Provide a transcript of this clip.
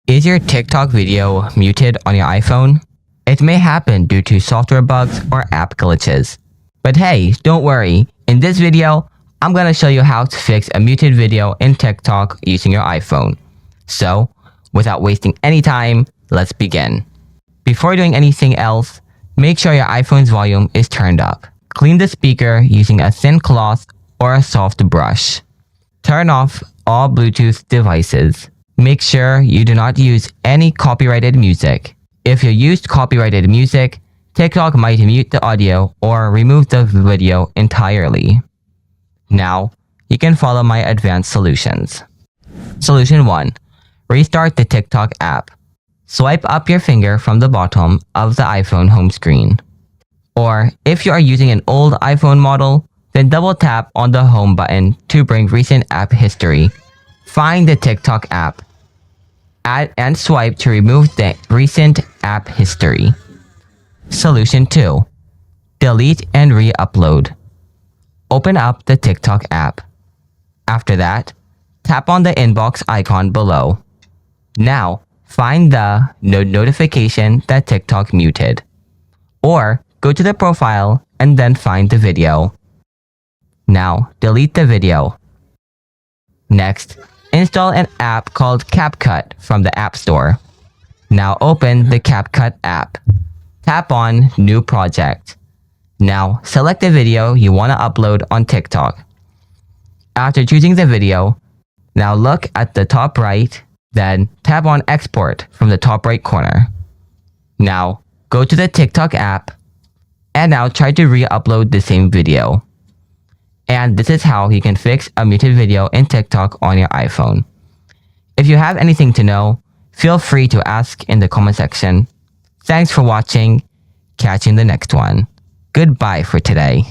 Is your TikTok video muted on your iPhone? It may happen due to software bugs or app glitches. But hey, don't worry. In this video, I'm gonna show you how to fix a muted video in TikTok using your iPhone. So, without wasting any time, let's begin. Before doing anything else, make sure your iPhone's volume is turned up. Clean the speaker using a thin cloth or a soft brush. Turn off all Bluetooth devices. Make sure you do not use any copyrighted music. If you used copyrighted music, TikTok might mute the audio or remove the video entirely. Now, you can follow my advanced solutions. Solution 1. Restart the TikTok app. Swipe up your finger from the bottom of the iPhone home screen. Or, if you are using an old iPhone model, then double tap on the home button to bring recent app history. Find the TikTok app. Add and swipe to remove the recent app history. Solution 2. Delete and re-upload. Open up the TikTok app. After that, tap on the inbox icon below. Now, find the notification that TikTok muted. Or, go to the profile and then find the video. Now, delete the video. Next, install an app called CapCut from the App Store. Now open the CapCut app. Tap on New Project. Now select the video you want to upload on TikTok. After choosing the video, now look at the top right, then tap on Export from the top right corner. Now go to the TikTok app and now try to re-upload the same video. And this is how you can fix a muted video in TikTok on your iPhone. If you have anything to know, feel free to ask in the comment section. Thanks for watching. Catch you in the next one. Goodbye for today.